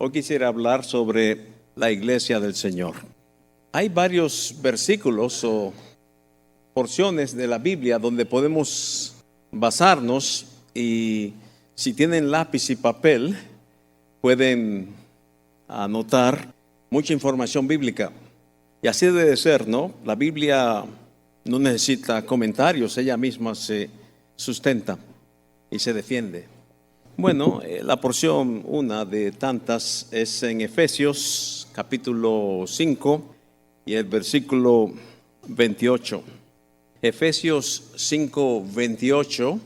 Hoy quisiera hablar sobre la iglesia del Señor. Hay varios versículos o porciones de la Biblia donde podemos basarnos, y si tienen lápiz y papel pueden anotar mucha información bíblica. Y así debe ser, ¿no? La Biblia no necesita comentarios, ella misma se sustenta y se defiende. Bueno, la porción, una de tantas, es en Efesios capítulo 5 y el versículo 28. Efesios 5, 28,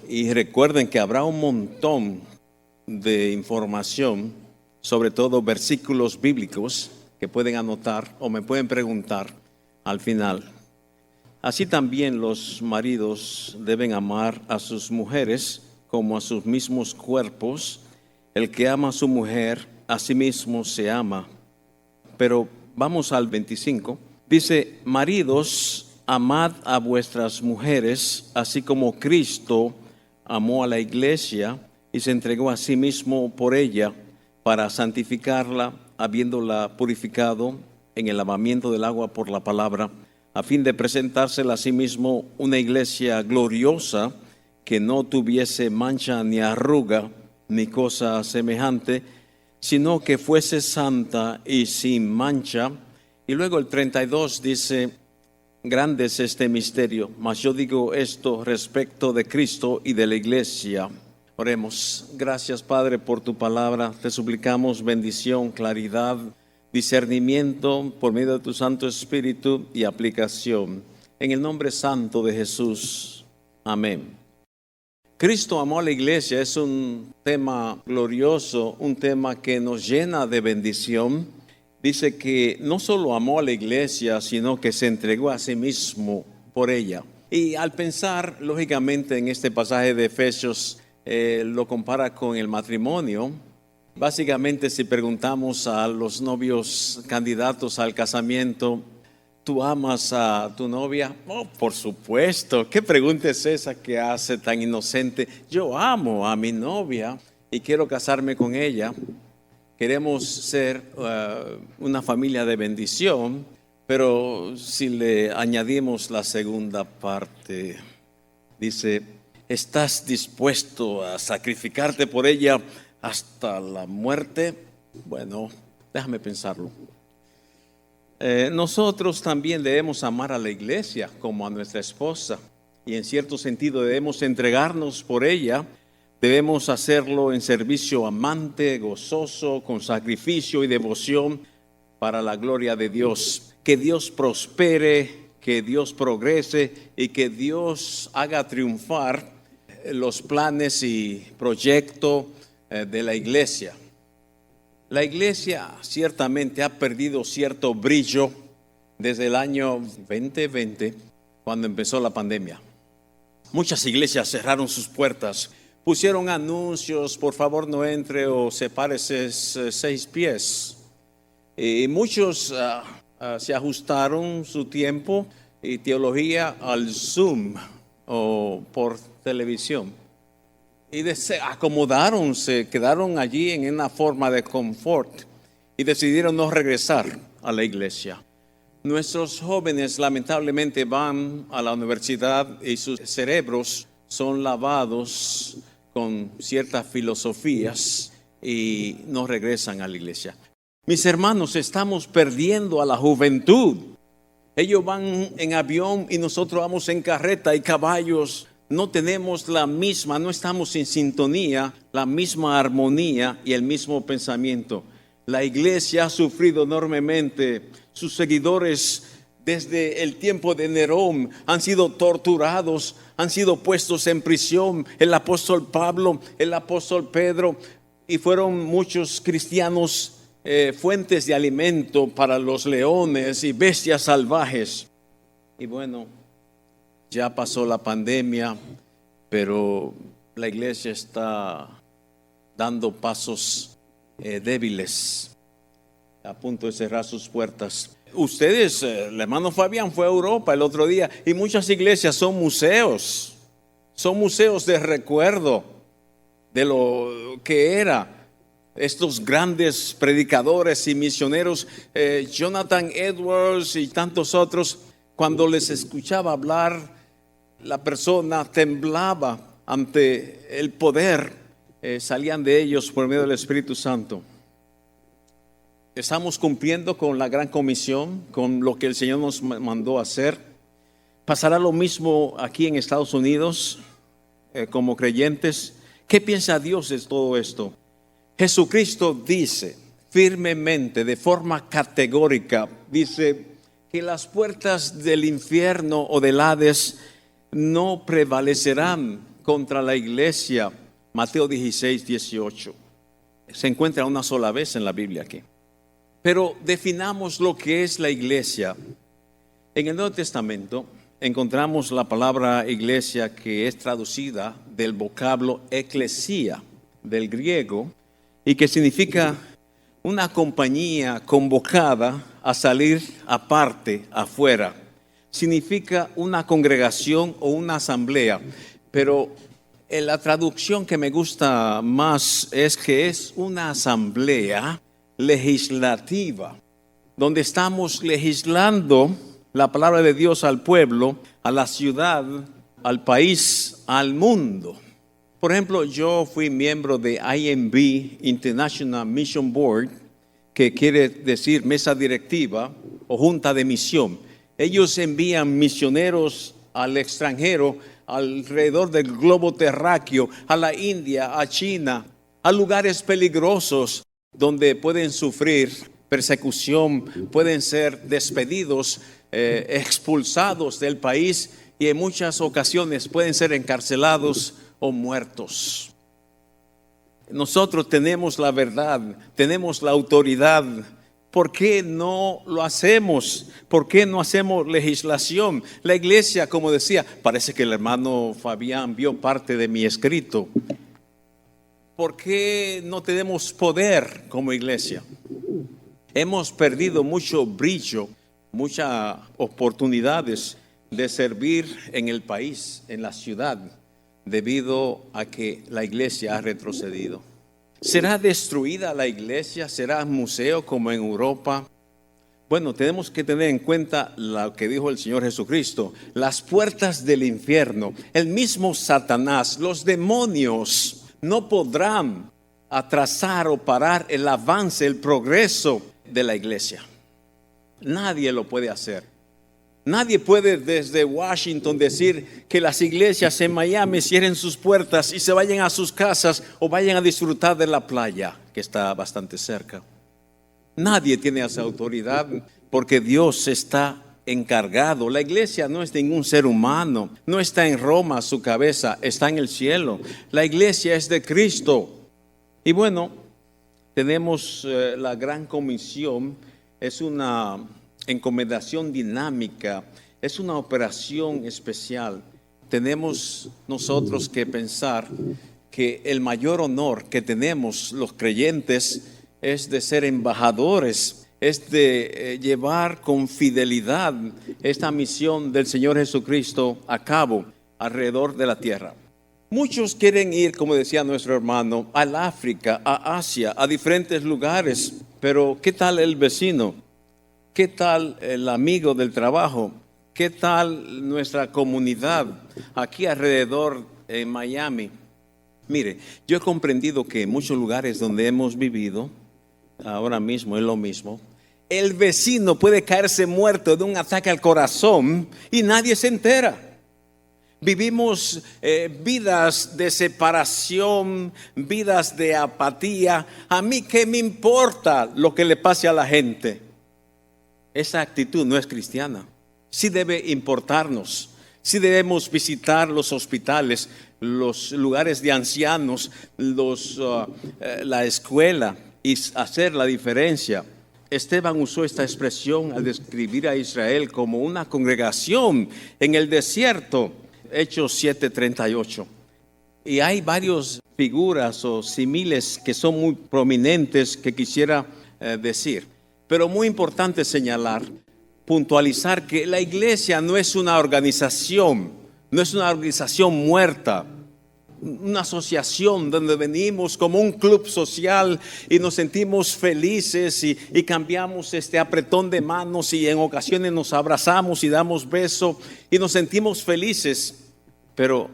y recuerden que habrá un montón de información, sobre todo versículos bíblicos que pueden anotar o me pueden preguntar al final. Así también los maridos deben amar a sus mujeres como a sus mismos cuerpos. El que ama a su mujer, a sí mismo se ama. Pero vamos al 25. Dice: maridos, amad a vuestras mujeres, así como Cristo amó a la iglesia y se entregó a sí mismo por ella, para santificarla, habiéndola purificado en el lavamiento del agua por la palabra, a fin de presentársela a sí mismo una iglesia gloriosa, que no tuviese mancha ni arruga ni cosa semejante, sino que fuese santa y sin mancha. Y luego el 32 dice: grande es este misterio, mas yo digo esto respecto de Cristo y de la iglesia. Oremos. Gracias, Padre, por tu palabra. Te suplicamos bendición, claridad, discernimiento por medio de tu Santo Espíritu y aplicación. En el nombre santo de Jesús. Amén. Cristo amó a la iglesia es un tema glorioso, un tema que nos llena de bendición. Dice que no solo amó a la iglesia, sino que se entregó a sí mismo por ella. Y al pensar, lógicamente, en este pasaje de Efesios, lo compara con el matrimonio. Básicamente, si preguntamos a los novios candidatos al casamiento: ¿tú amas a tu novia? Oh, por supuesto. ¿Qué pregunta es esa que hace tan inocente? Yo amo a mi novia y quiero casarme con ella. Queremos ser una familia de bendición, pero si le añadimos la segunda parte, dice: ¿estás dispuesto a sacrificarte por ella hasta la muerte? Bueno, déjame pensarlo. Nosotros también debemos amar a la iglesia como a nuestra esposa, y en cierto sentido debemos entregarnos por ella. Debemos hacerlo en servicio amante, gozoso, con sacrificio y devoción para la gloria de Dios. Que Dios prospere, que Dios progrese y que Dios haga triunfar los planes y proyectos de la iglesia. La iglesia ciertamente ha perdido cierto brillo desde el año 2020, cuando empezó la pandemia. Muchas iglesias cerraron sus puertas, pusieron anuncios: por favor no entre o sepárese 6 pies. Y muchos se ajustaron su tiempo y teología al Zoom o por televisión. Y se acomodaron, se quedaron allí en una forma de confort y decidieron no regresar a la iglesia. Nuestros jóvenes lamentablemente van a la universidad y sus cerebros son lavados con ciertas filosofías y no regresan a la iglesia. Mis hermanos, estamos perdiendo a la juventud. Ellos van en avión y nosotros vamos en carreta y caballos. No tenemos no estamos en sintonía, la misma armonía y el mismo pensamiento. La iglesia ha sufrido enormemente. Sus seguidores, desde el tiempo de Nerón, han sido torturados, han sido puestos en prisión. El apóstol Pablo, el apóstol Pedro, y fueron muchos cristianos fuentes de alimento para los leones y bestias salvajes. Y bueno, ya pasó la pandemia, pero la iglesia está dando pasos débiles, a punto de cerrar sus puertas. Ustedes, el hermano Fabián fue a Europa el otro día, y muchas iglesias son museos de recuerdo de lo que era. estos grandes predicadores y misioneros, Jonathan Edwards y tantos otros, cuando les escuchaba hablar, la persona temblaba ante el poder, salían de ellos por medio del Espíritu Santo. Estamos cumpliendo con la gran comisión, con lo que el Señor nos mandó a hacer. ¿Pasará lo mismo aquí en Estados Unidos como creyentes? ¿Qué piensa Dios de todo esto? Jesucristo dice firmemente, de forma categórica, dice que las puertas del infierno o del Hades no prevalecerán contra la iglesia. Mateo 16, 18. Se encuentra una sola vez en la Biblia aquí. Pero definamos lo que es la iglesia. En el Nuevo Testamento encontramos la palabra iglesia, que es traducida del vocablo eclesia, del griego, y que significa una compañía convocada a salir aparte, afuera. Significa una congregación o una asamblea, pero la traducción que me gusta más es que es una asamblea legislativa, donde estamos legislando la palabra de Dios al pueblo, a la ciudad, al país, al mundo. Por ejemplo, yo fui miembro de IMB, International Mission Board, que quiere decir mesa directiva o junta de misión. Ellos envían misioneros al extranjero, alrededor del globo terráqueo, a la India, a China, a lugares peligrosos donde pueden sufrir persecución, pueden ser despedidos, expulsados del país, y en muchas ocasiones pueden ser encarcelados o muertos. Nosotros tenemos la verdad, tenemos la autoridad. ¿Por qué no lo hacemos? ¿Por qué no hacemos legislación? La iglesia, como decía, parece que el hermano Fabián vio parte de mi escrito. ¿Por qué no tenemos poder como iglesia? Hemos perdido mucho brillo, muchas oportunidades de servir en el país, en la ciudad, debido a que la iglesia ha retrocedido. ¿Será destruida la iglesia? ¿Será museo como en Europa? Bueno, tenemos que tener en cuenta lo que dijo el Señor Jesucristo. Las puertas del infierno, el mismo Satanás, los demonios no podrán atrasar o parar el avance, el progreso de la iglesia. Nadie lo puede hacer. Nadie puede desde Washington decir que las iglesias en Miami cierren sus puertas y se vayan a sus casas o vayan a disfrutar de la playa, que está bastante cerca. Nadie tiene esa autoridad, porque Dios está encargado. La iglesia no es ningún ser humano, no está en Roma, su cabeza está en el cielo. La iglesia es de Cristo. Y bueno, tenemos la gran comisión, es una encomendación dinámica, es una operación especial. Tenemos nosotros que pensar que el mayor honor que tenemos los creyentes es de ser embajadores, es de llevar con fidelidad esta misión del Señor Jesucristo a cabo alrededor de la tierra. Muchos quieren ir, como decía nuestro hermano, al África, a Asia, a diferentes lugares, pero ¿qué tal el vecino? ¿Qué tal el amigo del trabajo? ¿Qué tal nuestra comunidad aquí alrededor en Miami? Mire, yo he comprendido que en muchos lugares donde hemos vivido, ahora mismo es lo mismo, el vecino puede caerse muerto de un ataque al corazón y nadie se entera. Vivimos vidas de separación, vidas de apatía. ¿A mí qué me importa lo que le pase a la gente? Esa actitud no es cristiana. Sí debe importarnos. Sí debemos visitar los hospitales, los lugares de ancianos, la escuela y hacer la diferencia. Esteban usó esta expresión al describir a Israel como una congregación en el desierto. Hechos 7:38. Y hay varias figuras o símiles que son muy prominentes que quisiera decir. Pero muy importante señalar, puntualizar que la iglesia no es una organización, no es una organización muerta. una asociación donde venimos como un club social y nos sentimos felices y cambiamos este apretón de manos y en ocasiones nos abrazamos y damos besos y nos sentimos felices, pero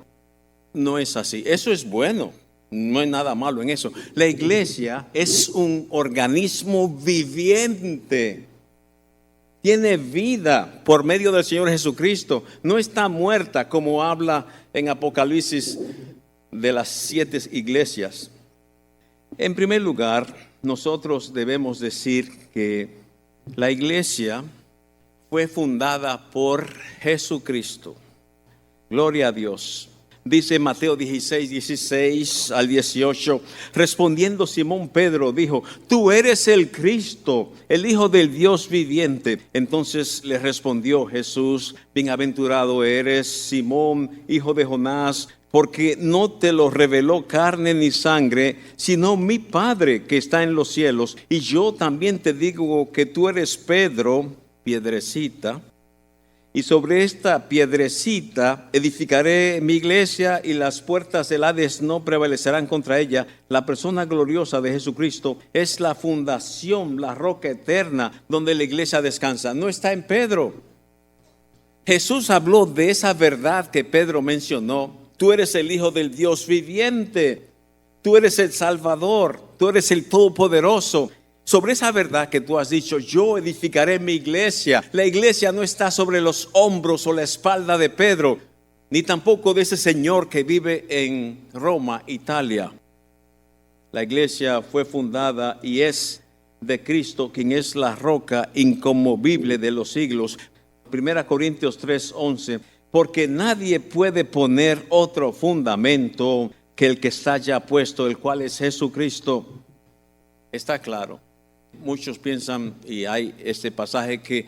no es así. Eso es bueno, no hay nada malo en eso. La iglesia es un organismo viviente. Tiene vida por medio del Señor Jesucristo. No está muerta como habla en Apocalipsis de las 7 iglesias. En primer lugar, nosotros debemos decir que la iglesia fue fundada por Jesucristo. Gloria a Dios. Dice Mateo 16, 16 al 18, respondiendo Simón Pedro dijo: tú eres el Cristo, el Hijo del Dios viviente. Entonces le respondió Jesús: bienaventurado eres, Simón, hijo de Jonás, porque no te lo reveló carne ni sangre, sino mi Padre que está en los cielos. Y yo también te digo que tú eres Pedro, piedrecita, y sobre esta piedrecita edificaré mi iglesia, y las puertas del Hades no prevalecerán contra ella. La persona gloriosa de Jesucristo es la fundación, la roca eterna donde la iglesia descansa. No está en Pedro. Jesús habló de esa verdad que Pedro mencionó. Tú eres el Hijo del Dios viviente. Tú eres el Salvador. Tú eres el Todopoderoso. Sobre esa verdad que tú has dicho, yo edificaré mi iglesia. La iglesia no está sobre los hombros o la espalda de Pedro, ni tampoco de ese señor que vive en Roma, Italia. La iglesia fue fundada y es de Cristo, quien es la roca inconmovible de los siglos. 1 Corintios 3:11, porque nadie puede poner otro fundamento que el que está ya puesto, el cual es Jesucristo. Está claro. Muchos piensan, y hay este pasaje, que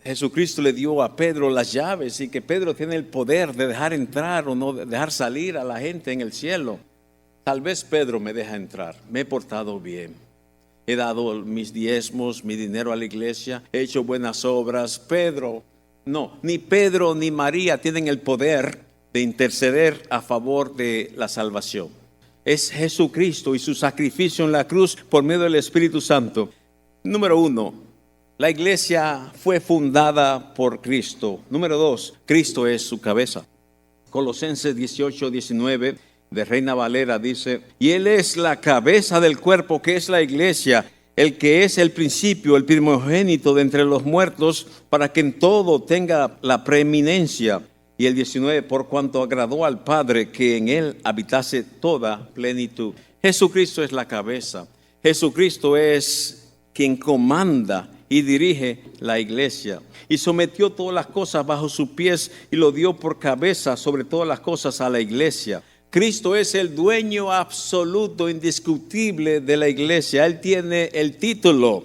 Jesucristo le dio a Pedro las llaves y que Pedro tiene el poder de dejar entrar o no dejar salir a la gente en el cielo. Tal vez Pedro me deja entrar, me he portado bien, he dado mis diezmos, mi dinero a la iglesia, he hecho buenas obras. Pedro, no, ni Pedro ni María tienen el poder de interceder a favor de la salvación. Es Jesucristo y su sacrificio en la cruz por medio del Espíritu Santo. Número 1, la iglesia fue fundada por Cristo. Número 2, Cristo es su cabeza. Colosenses 18, 19 de Reina Valera dice: y Él es la cabeza del cuerpo, que es la iglesia, el que es el principio, el primogénito de entre los muertos, para que en todo tenga la preeminencia. Y el 19, por cuanto agradó al Padre que en Él habitase toda plenitud. Jesucristo es la cabeza. Jesucristo es quien comanda y dirige la iglesia. Y sometió todas las cosas bajo sus pies y lo dio por cabeza sobre todas las cosas a la iglesia. Cristo es el dueño absoluto, indiscutible de la iglesia. Él tiene el título,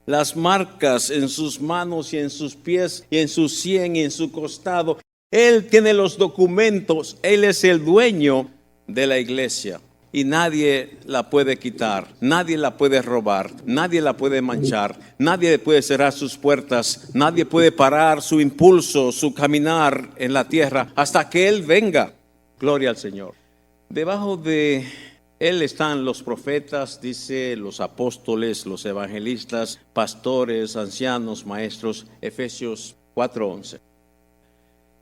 las marcas en sus manos y en sus pies y en su sien y en su costado. Él tiene los documentos. Él es el dueño de la iglesia y nadie la puede quitar, nadie la puede robar, nadie la puede manchar, nadie puede cerrar sus puertas, nadie puede parar su impulso, su caminar en la tierra hasta que Él venga. Gloria al Señor. Debajo de Él están los profetas, dice, los apóstoles, los evangelistas, pastores, ancianos, maestros. Efesios 4:11.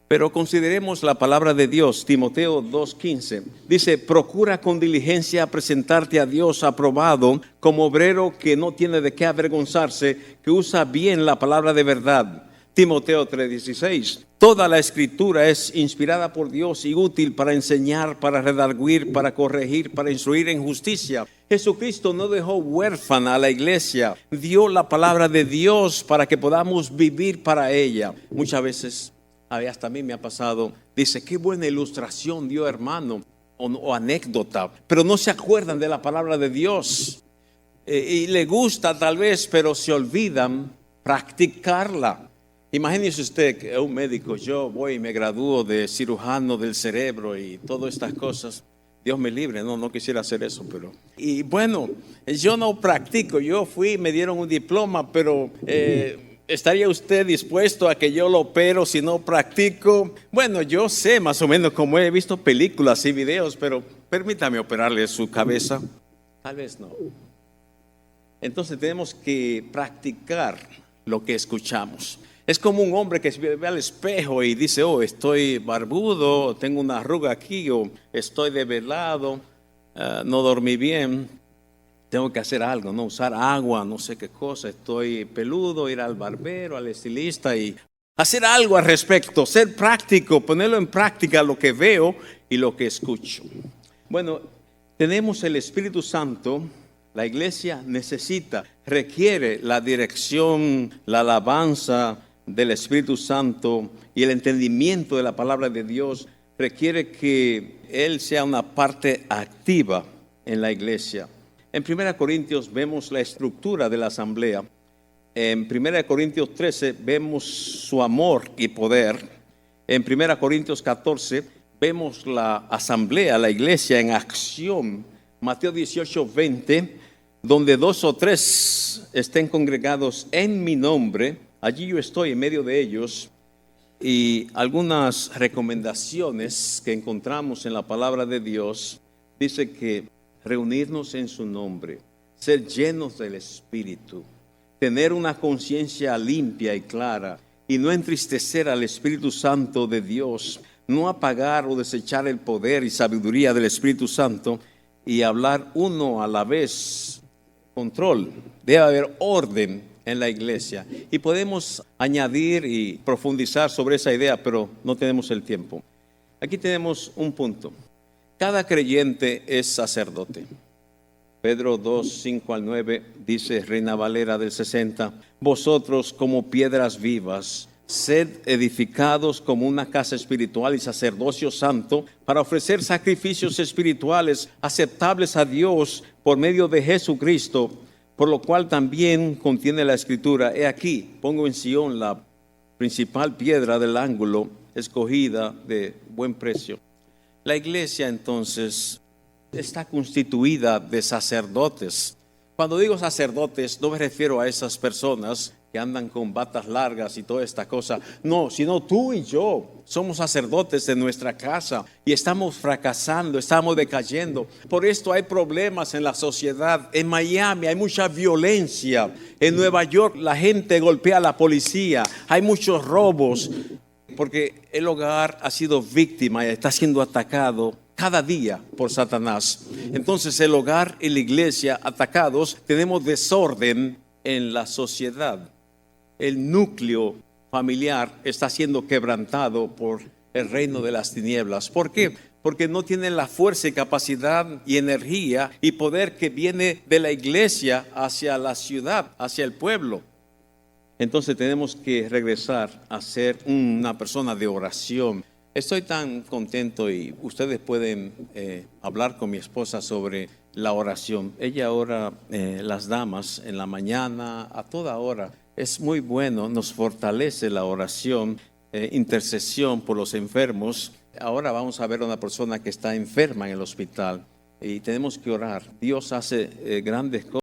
Pero consideremos la palabra de Dios. Timoteo 2:15 dice: procura con diligencia presentarte a Dios aprobado, como obrero que no tiene de qué avergonzarse, que usa bien la palabra de verdad. Timoteo 3:16. Toda la escritura es inspirada por Dios y útil para enseñar, para redarguir, para corregir, para instruir en justicia. Jesucristo no dejó huérfana a la iglesia, dio la palabra de Dios para que podamos vivir para ella. Muchas veces, hasta a mí me ha pasado, dice: qué buena ilustración dio, hermano, o anécdota, pero no se acuerdan de la palabra de Dios. Y le gusta tal vez, pero se olvidan practicarla. Imagínese usted que un médico, yo voy y me gradúo de cirujano del cerebro y todas estas cosas. Dios me libre, no quisiera hacer eso, pero... Y bueno, yo no practico, yo fui, me dieron un diploma, pero ¿Estaría usted dispuesto a que yo lo opero si no practico? Bueno, yo sé más o menos cómo he visto películas y videos, pero permítame operarle su cabeza. Tal vez no. Entonces tenemos que practicar lo que escuchamos. Es como un hombre que se ve al espejo y dice, oh, estoy barbudo, tengo una arruga aquí, o estoy desvelado, no dormí bien, tengo que hacer algo, no usar agua, no sé qué cosa, estoy peludo, ir al barbero, al estilista y hacer algo al respecto, ser práctico, ponerlo en práctica lo que veo y lo que escucho. Bueno, tenemos el Espíritu Santo. La iglesia requiere la dirección, la alabanza del Espíritu Santo y el entendimiento de la palabra de Dios. Requiere que Él sea una parte activa en la iglesia. En 1 Corintios vemos la estructura de la asamblea. En 1 Corintios 13 vemos su amor y poder. En 1 Corintios 14 vemos la asamblea, la iglesia en acción. Mateo 18:20, donde 2 o 3 estén congregados en mi nombre, allí yo estoy en medio de ellos. Y algunas recomendaciones que encontramos en la palabra de Dios, dice que reunirnos en su nombre, ser llenos del Espíritu, tener una conciencia limpia y clara y no entristecer al Espíritu Santo de Dios, no apagar o desechar el poder y sabiduría del Espíritu Santo y hablar uno a la vez. Control, debe haber orden en la iglesia y podemos añadir y profundizar sobre esa idea, pero no tenemos el tiempo. Aquí tenemos un punto. Cada creyente es sacerdote. Pedro 2:5-9 dice, Reina Valera del 60, vosotros como piedras vivas, sed edificados como una casa espiritual y sacerdocio santo para ofrecer sacrificios espirituales aceptables a Dios por medio de Jesucristo, por lo cual también contiene la Escritura, he aquí, pongo en Sión la principal piedra del ángulo, escogida de buen precio. La iglesia entonces está constituida de sacerdotes. Cuando digo sacerdotes, no me refiero a esas personas que andan con batas largas y toda esta cosa. No, sino tú y yo somos sacerdotes de nuestra casa y estamos fracasando, estamos decayendo. Por esto hay problemas en la sociedad. En Miami hay mucha violencia. En Nueva York la gente golpea a la policía. Hay muchos robos porque el hogar ha sido víctima y está siendo atacado cada día por Satanás. Entonces el hogar y la iglesia atacados, tenemos desorden en la sociedad. El núcleo familiar está siendo quebrantado por el reino de las tinieblas. ¿Por qué? Porque no tienen la fuerza y capacidad y energía y poder que viene de la iglesia hacia la ciudad, hacia el pueblo. Entonces tenemos que regresar a ser una persona de oración. Estoy tan contento y ustedes pueden hablar con mi esposa sobre la oración. Ella ora, las damas, en la mañana, a toda hora. Es muy bueno, nos fortalece la oración, intercesión por los enfermos. Ahora vamos a ver a una persona que está enferma en el hospital y tenemos que orar. Dios hace grandes cosas.